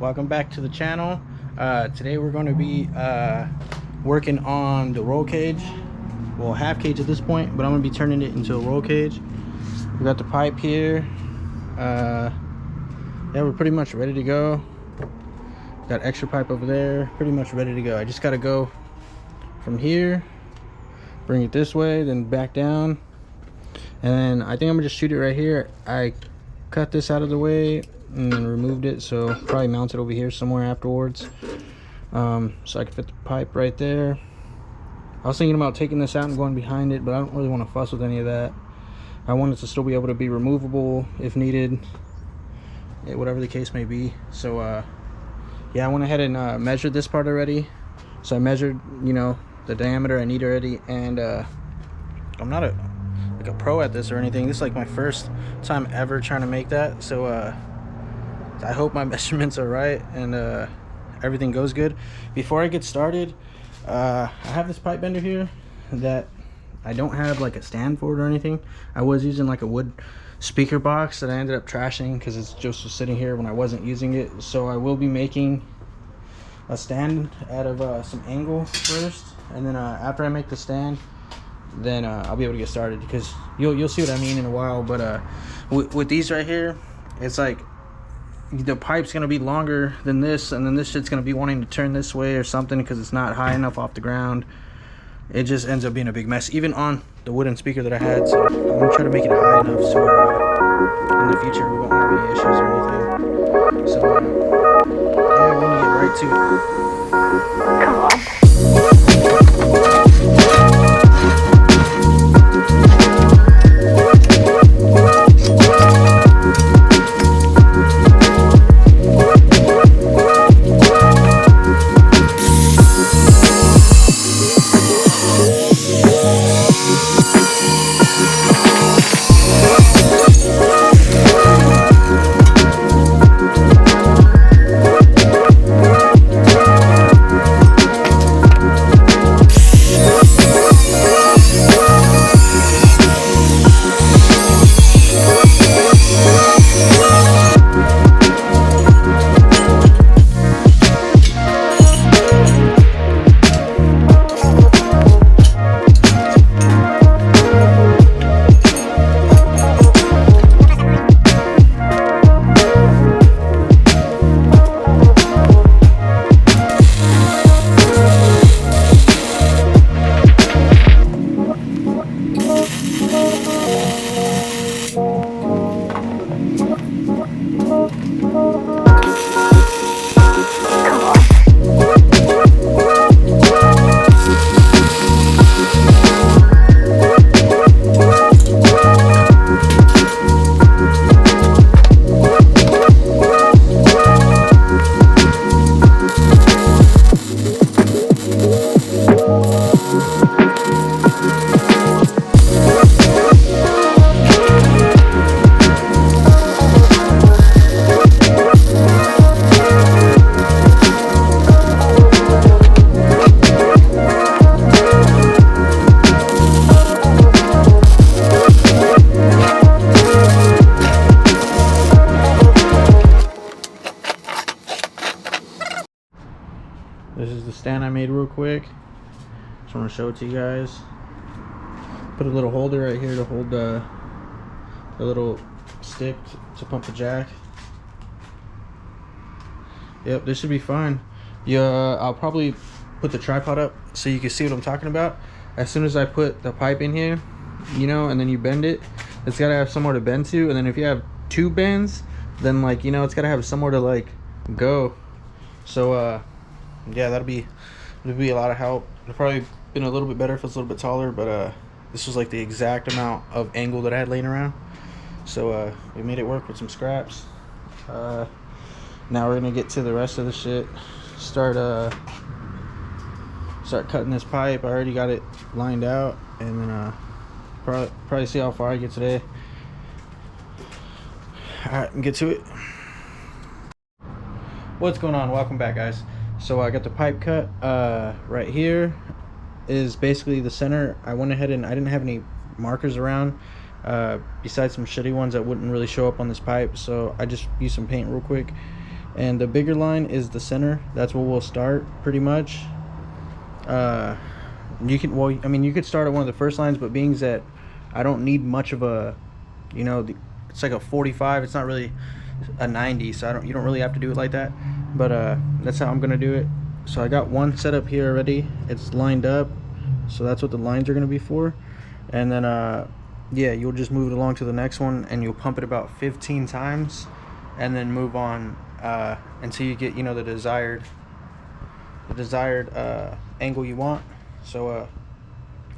welcome back to the channel. Today we're going to be working on the roll cage, well, half cage at this point, but I'm going to be turning it into a roll cage. We got the pipe here. Yeah, we're pretty much ready to go. Got extra pipe over there, pretty much ready to go. I just got to go from here, bring it this way, then back down, and then I think I'm gonna just shoot it right here. I cut this out of the way and then removed it, so probably mount it over here somewhere afterwards, so I can fit the pipe right there. I was thinking about taking this out and going behind it, but I don't really want to fuss with any of that. I want it to still be able to be removable if needed, whatever the case may be. So yeah, I went ahead and measured this part already. So I measured, you know, the diameter I need already, and I'm not a pro at this or anything. This is like my first time ever trying to make that, so I hope my measurements are right and everything goes good. Before I get started, I have this pipe bender here that I don't have like a stand for it or anything. I was using like a wood speaker box that I ended up trashing because it's just was sitting here when I wasn't using it. So I will be making a stand out of some angle first, and then after I make the stand, then I'll be able to get started, because you'll see what I mean in a while. But with these right here, it's like the pipe's gonna be longer than this, and then this shit's gonna be wanting to turn this way or something because it's not high enough off the ground. It just ends up being a big mess, even on the wooden speaker that I had. So I'm gonna try to make it high enough so in the future we won't have any issues or anything. So yeah, we're gonna get right to it. Come on. This is the stand I made real quick. Just want to show it to you guys. Put a little holder right here to hold the little stick to pump the jack. Yep, this should be fine. Yeah, I'll probably put the tripod up so you can see what I'm talking about. As soon as I put the pipe in here, you know, and then you bend it, it's got to have somewhere to bend to. And then if you have two bends, then, like, you know, it's got to have somewhere to like go. So yeah, it'll be a lot of help. It'd probably been a little bit better if it's a little bit taller, but this was like the exact amount of angle that I had laying around. So we made it work with some scraps. Now we're gonna get to the rest of the shit. Start cutting this pipe. I already got it lined out, and then probably see how far I get today. All right, get to it. What's going on? Welcome back, guys. So I got the pipe cut. Right here is basically the center. I went ahead and I didn't have any markers around besides some shitty ones that wouldn't really show up on this pipe, so I just used some paint real quick and the bigger line is the center. That's where we'll start pretty much. You can, well, I mean, you could start at one of the first lines, but being that I don't need much of a, you know, it's like a 45. It's not really a 90, so you don't really have to do it like that. But that's how I'm gonna do it. So I got one set up here already. It's lined up, so that's what the lines are gonna be for. And then yeah, you'll just move it along to the next one, and you'll pump it about 15 times, and then move on until you get, you know, the desired angle you want. So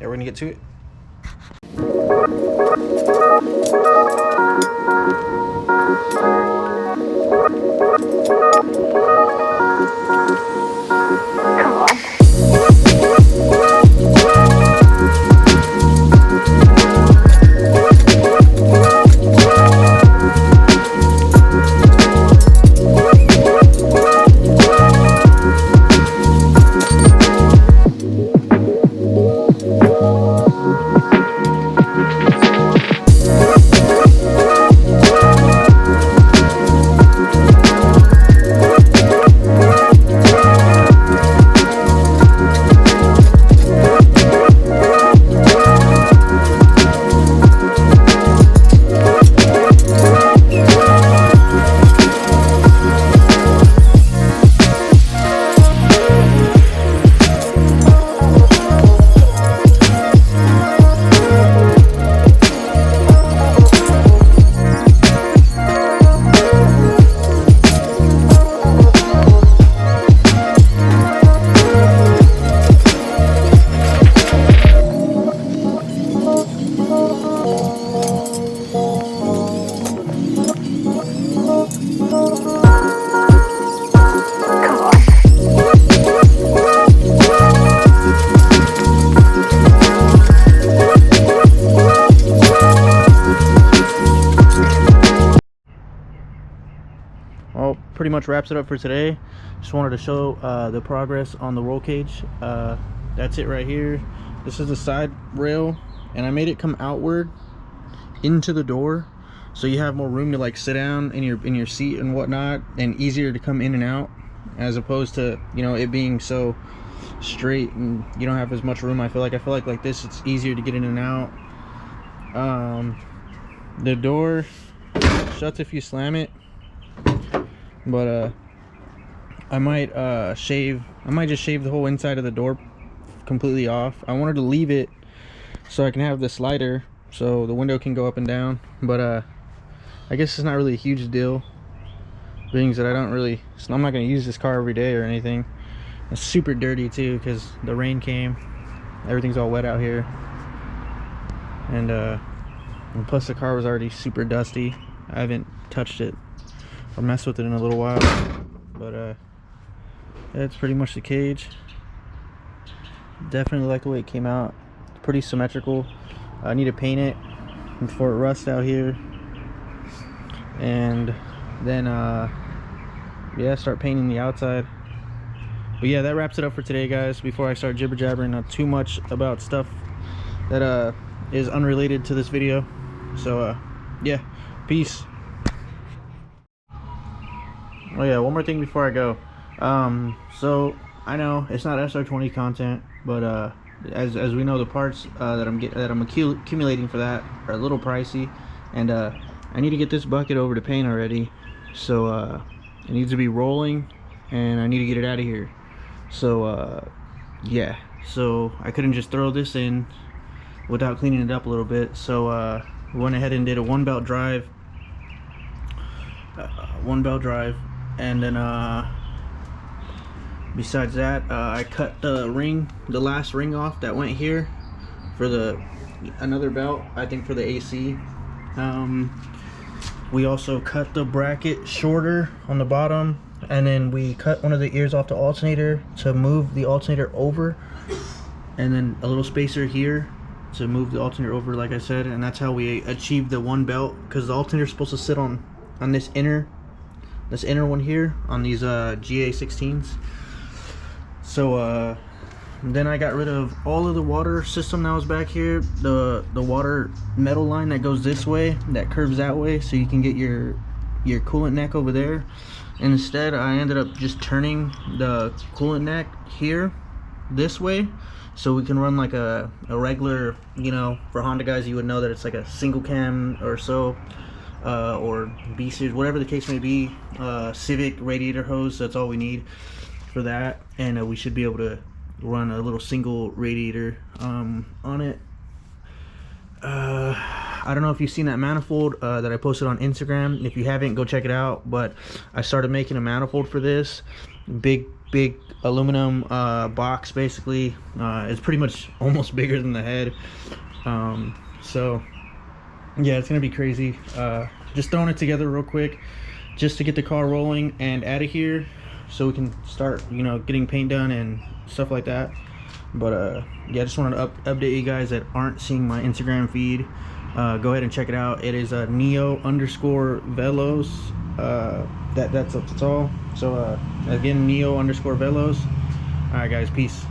yeah, we're gonna get to it. Well, pretty much wraps it up for today. Just wanted to show the progress on the roll cage. That's it right here. This is the side rail, and I made it come outward into the door, so you have more room to like sit down in your seat and whatnot, and easier to come in and out, as opposed to, you know, it being so straight and you don't have as much room. I feel like this, it's easier to get in and out. The door shuts if you slam it, but I might just shave the whole inside of the door completely off. I wanted to leave it so I can have the slider so the window can go up and down, but I guess it's not really a huge deal, being that I'm not going to use this car every day or anything. It's super dirty too because the rain came, everything's all wet out here, and plus the car was already super dusty. I haven't touched it or messed with it in a little while, but that's pretty much the cage. Definitely like the way it came out. It's pretty symmetrical. I need to paint it before it rusts out here, and then yeah, start painting the outside. But yeah, that wraps it up for today, guys. Before I start jibber jabbering too much about stuff that is unrelated to this video. So yeah, peace. Oh yeah, one more thing before I go. So I know it's not SR20 content, but as we know, the parts that I'm accumulating for that are a little pricey, and I need to get this bucket over to paint already. So it needs to be rolling, and I need to get it out of here. So yeah, so I couldn't just throw this in without cleaning it up a little bit. So we went ahead and did a one belt drive, and then besides that, I cut the last ring off that went here for another belt, I think for the AC. We also cut the bracket shorter on the bottom, and then we cut one of the ears off the alternator to move the alternator over, and then a little spacer here to move the alternator over, like I said. And that's how we achieved the one belt, because the alternator is supposed to sit on this inner one here on these GA16s. So then I got rid of all of the water system that was back here, the water metal line that goes this way, that curves that way, so you can get your your coolant neck over there. And instead I ended up just turning the coolant neck here this way, so we can run like a regular, you know, for Honda guys you would know that it's like a single cam or so, or B series, whatever the case may be, Civic radiator hose. That's all we need for that, and we should be able to run a little single radiator on it. I don't know if you've seen that manifold that I posted on Instagram. If you haven't, go check it out. But I started making a manifold for this big aluminum box. Basically, it's pretty much almost bigger than the head. So yeah, it's gonna be crazy. Just throwing it together real quick just to get the car rolling and out of here, so we can start, you know, getting paint done and stuff like that. But yeah, I just wanted to update you guys that aren't seeing my Instagram feed. Go ahead and check it out. It is Neo_Velos. That's all. So again, Neo_Velos. All right, guys, peace.